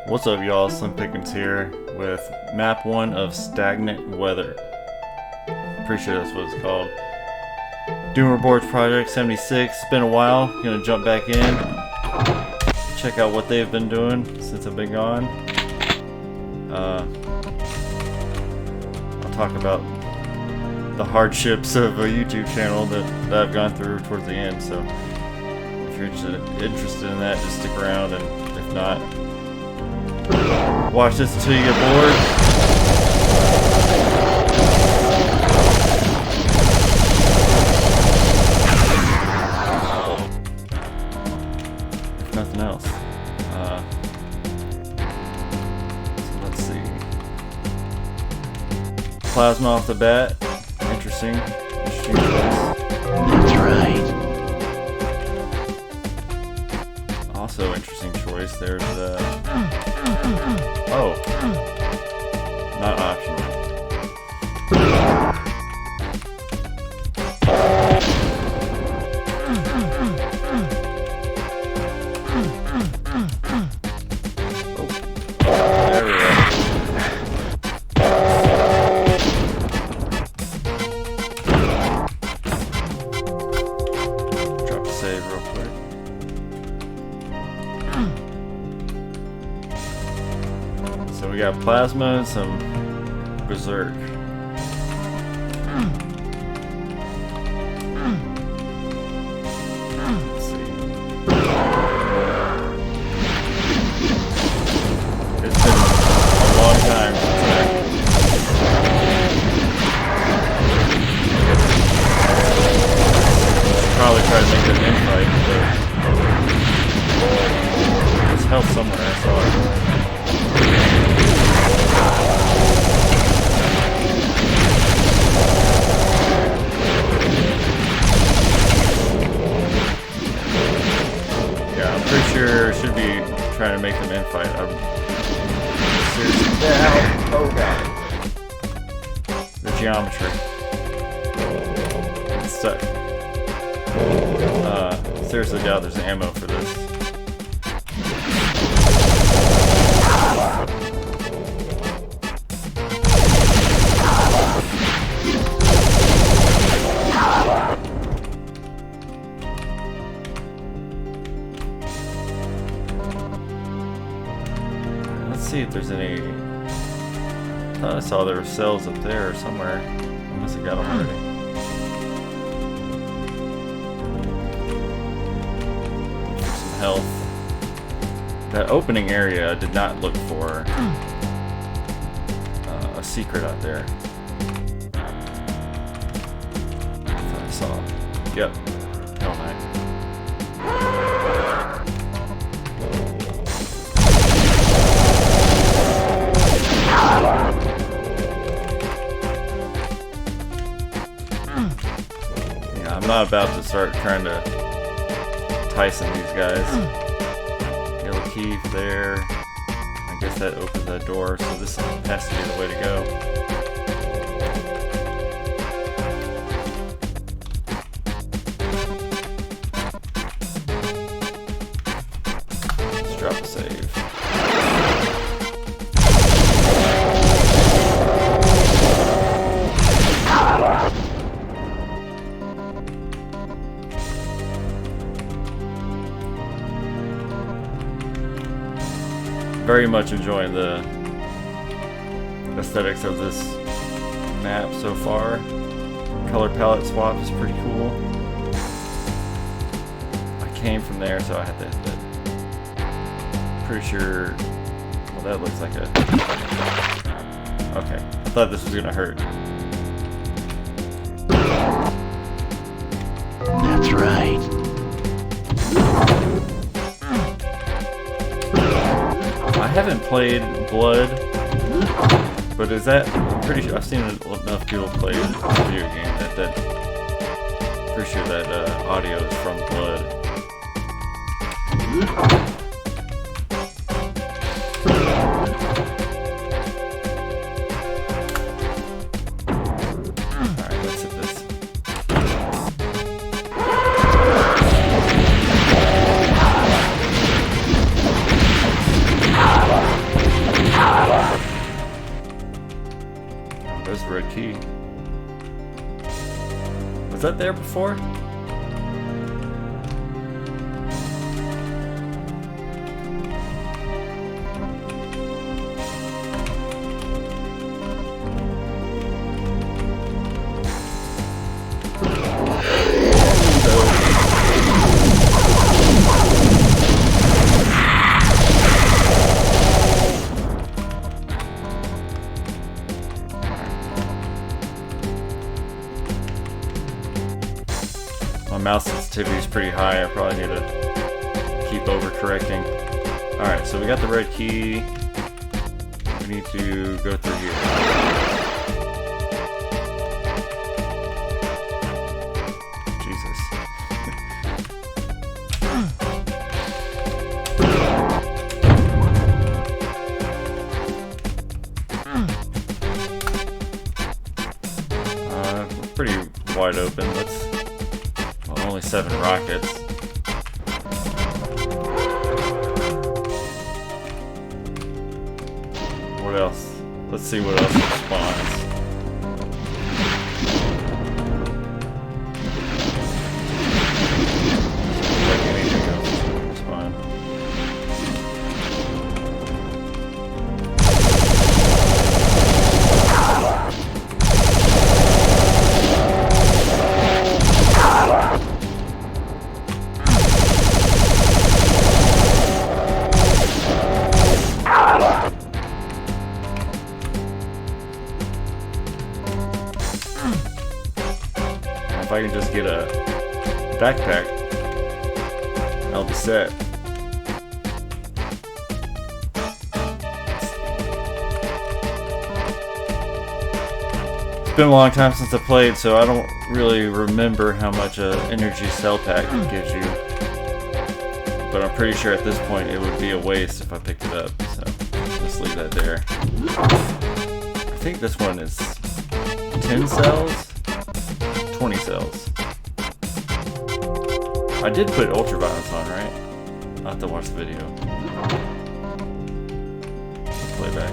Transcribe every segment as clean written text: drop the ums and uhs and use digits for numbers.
What's up, y'all? Slim Pickins here with map 1 of Stagnant Weather. Pretty sure that's what it's called. Doom Reports Project 76. It's been a while. Gonna jump back in, check out what they've been doing since I've been gone. I'll talk about the hardships of a YouTube channel that I've gone through towards the end. So if you're interested in that, just stick around, and if not, watch this until you get bored. If nothing else. So let's see. Plasma off the bat. Interesting choice. That's right. Also interesting choice. There's oh, not optional. Oh, there we go. Drop a save real quick. So we got plasma and some berserk. Let's see. It's been a long time since I probably try to make it an invite, but there's health somewhere, I saw it. Pretty sure I should be trying to make them infight. I'm seriously down. Oh god. The geometry. It's stuck. Seriously doubt there's ammo for this. Let's see if there's any. I thought I saw there were cells up there somewhere. I must have got them already. Some health. That opening area, I did not look for a secret out there. I thought I saw. Yep. Hell night. Yeah, I'm not about to start trying to Tyson these guys. Yellow key there. I guess that opens that door, so this has to be the way to go. Let's drop a save. Very much enjoying the aesthetics of this map so far. Color palette swap is pretty cool. I came from there, so I had to hit that. Pretty sure. Well, that looks like a. Okay, I thought this was gonna hurt. That's right. I haven't played Blood, but is that? I'm pretty sure I've seen enough people play the video game that pretty sure that audio is from Blood. All right, let's hit this. the red key. Was that there before? My mouse sensitivity is pretty high. I probably need to keep overcorrecting. Alright, so we got the red key. We need to go through here. Jesus. We're pretty wide open. Only 7 rockets. What else? Let's see what else spawns. Like anything else will spawn. If I can just get a backpack, I'll be set. It's been a long time since I played, so I don't really remember how much an energy cell pack gives you. But I'm pretty sure at this point it would be a waste if I picked it up, so let's leave that there. I think this one is 10 cells? 20 cells. I did put ultraviolence on, right? I'll have to watch the video. Playback.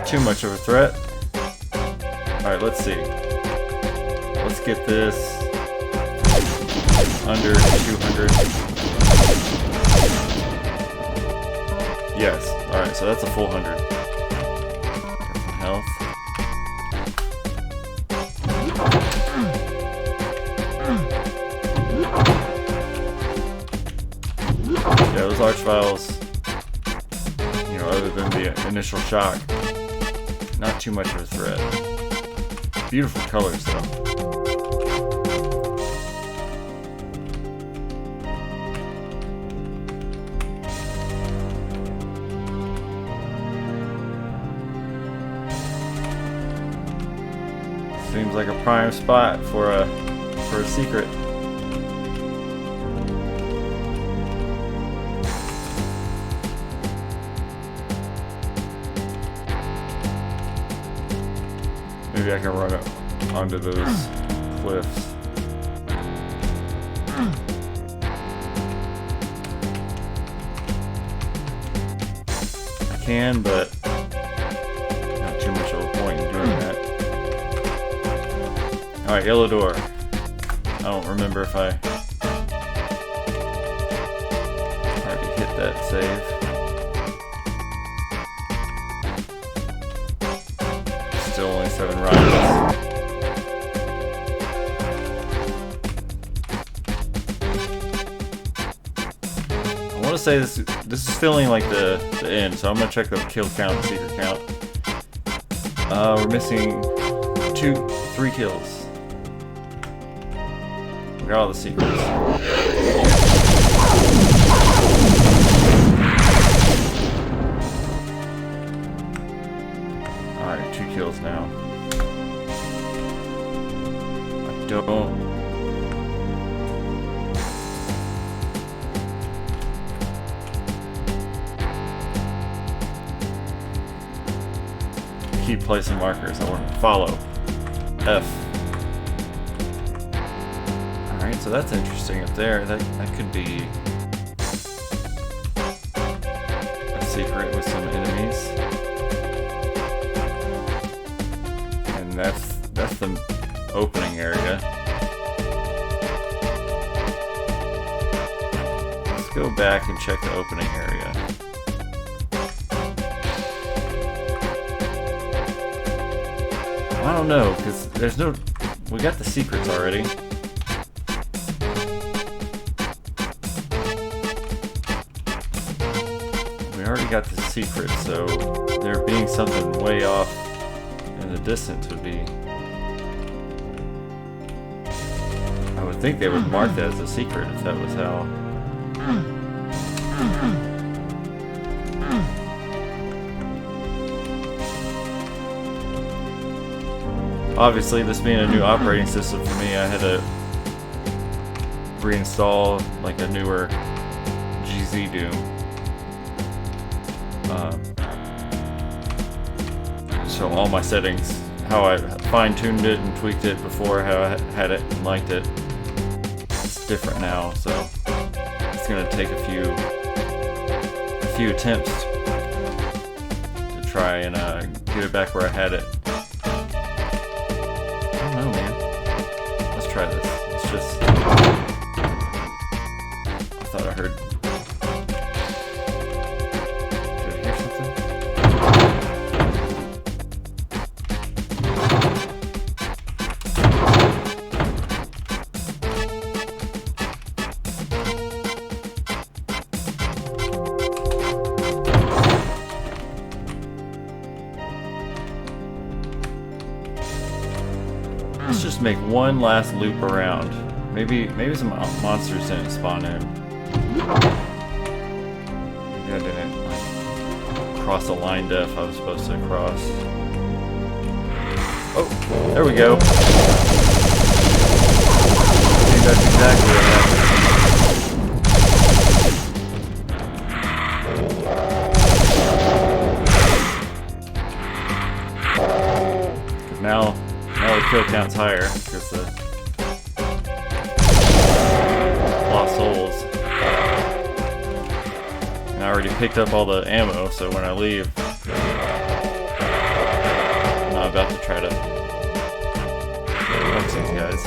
Too much of a threat. Alright, let's see. Let's get this under 200. Yes. Alright, so that's a full 100. Got some health. Yeah, those archviles, you know, other than the initial shock, not too much of a threat. Beautiful colors, though. Seems like a prime spot for a secret. Maybe I can run up onto those cliffs. I can, but not too much of a point in doing that. Alright, yellow door. I don't remember if I already hit that save. Still only 7 rockets. I want to say this is feeling like the end, so I'm gonna check the kill count, secret count. We're missing 3 kills. We got all the secrets. Alright, 2 kills now. don't. Keep placing markers. I want to follow. F. Alright, so that's interesting up there. That could be a secret with some enemies. And that's the opening area. Let's go back and check the opening area. I don't know, because there's no... We got the secrets already. We already got the secrets, so there being something way off in the distance would be... I would think they would mark that as a secret if that was how... Obviously, this being a new operating system for me, I had to reinstall like a newer GZDOOM. So all my settings, how I fine-tuned it and tweaked it before, how I had it and liked it, it's different now. So it's gonna take a few attempts to try and get it back where I had it. Try this. It's just... I thought I heard... Did I hear something? Let's just make one last loop around. Maybe some monsters didn't spawn in. Maybe I didn't cross the line depth I was supposed to cross. Oh, there we go. I think that's exactly what happened. 'Cause now the kill count's higher because the lost souls. And I already picked up all the ammo, so when I leave, I'm not about to try to punch these guys.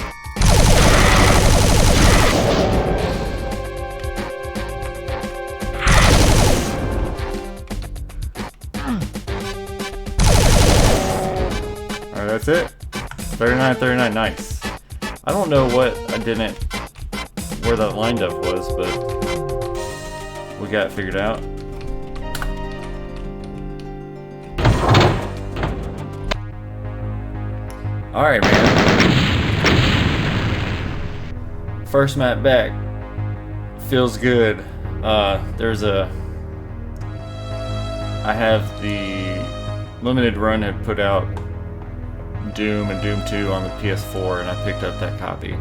Alright, that's it. 39, nice. I don't know what I didn't, where that line up was, but we got it figured out. Alright, man. First map back. Feels good. I have the limited run had put out Doom and Doom 2 on the PS4, and I picked up that copy.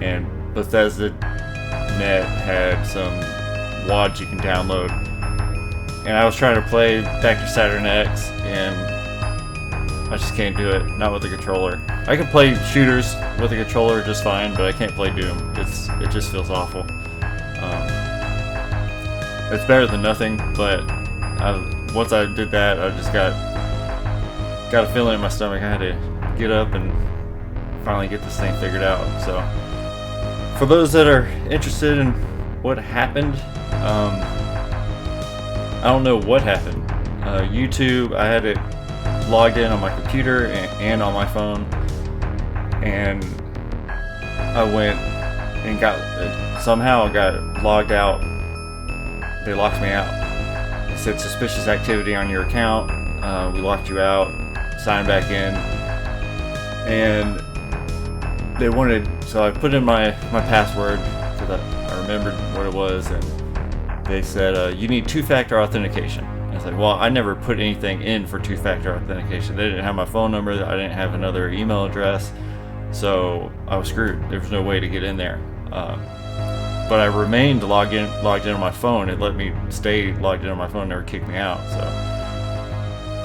And Bethesda Net had some WADs you can download. And I was trying to play Back to Saturn X, and I just can't do it. Not with the controller. I can play shooters with the controller just fine, but I can't play Doom. It just feels awful. It's better than nothing, but once I did that, I just got a feeling in my stomach. I had to get up and finally get this thing figured out. So for those that are interested in what happened, I don't know what happened. YouTube, I had it logged in on my computer and on my phone, and I went and somehow got logged out. They locked me out. It said suspicious activity on your account. We locked you out. Sign back in, and they wanted, so I put in my password because I remembered what it was, and they said you need two-factor authentication. I was like, well, I never put anything in for two-factor authentication. They didn't have my phone number. I didn't have another email address. So I was screwed. There was no way to get in there. But I remained logged in on my phone. It let me stay logged in on my phone, never kicked me out.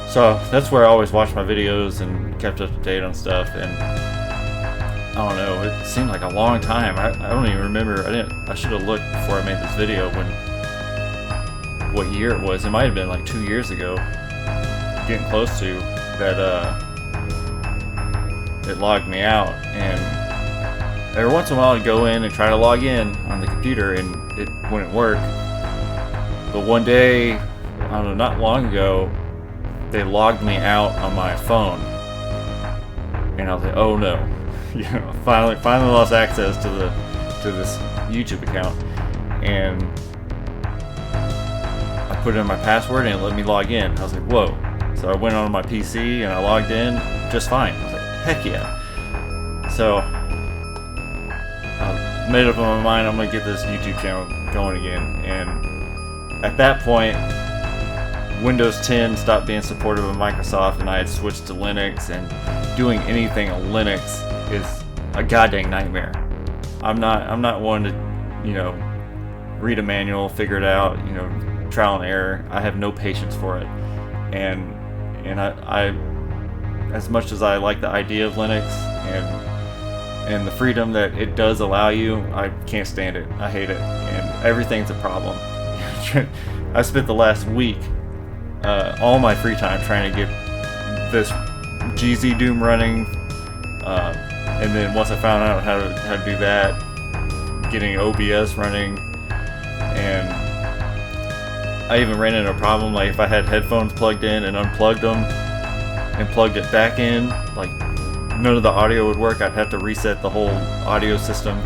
So that's where I always watched my videos and kept up to date on stuff. And I don't know, it seemed like a long time. I don't even remember. I should have looked before I made this video what year it was. It might have been like 2 years ago, getting close to that. It logged me out, and every once in a while I'd go in and try to log in on the computer, and it wouldn't work. But one day, I don't know, not long ago, they logged me out on my phone, and I was like, oh no. Finally lost access to this YouTube account, and I put in my password and it let me log in. I was like, whoa. So I went on my PC and I logged in just fine. I was like, heck yeah. So I made up my mind, I'm gonna get this YouTube channel going again. And at that point, Windows 10 stopped being supportive of Microsoft, and I had switched to Linux, and doing anything on Linux is a goddamn nightmare. I'm not one to, read a manual, figure it out, trial and error. I have no patience for it. And I as much as I like the idea of Linux and the freedom that it does allow you, I can't stand it. I hate it, and everything's a problem. I spent the last week, all my free time, trying to get this GZDOOM running, and then once I found out how to do that, getting OBS running, and I even ran into a problem, like if I had headphones plugged in and unplugged them and plugged it back in, like none of the audio would work. I'd have to reset the whole audio system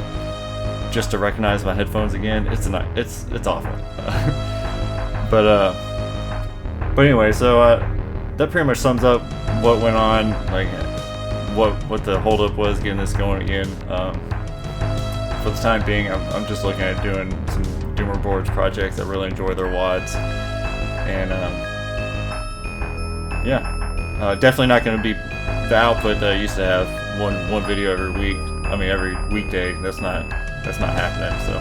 just to recognize my headphones again. It's awful. But anyway, so that pretty much sums up what went on, like what the holdup was getting this going again. For the time being, I'm just looking at doing some Doomer Boards projects. I really enjoy their WADs, and definitely not going to be the output that I used to have, one video every week. I mean every weekday. That's not happening. So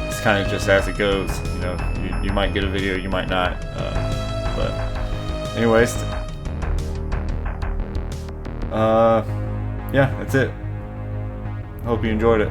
it's kind of just as it goes. You might get a video, you might not. But anyways, that's it. Hope you enjoyed it.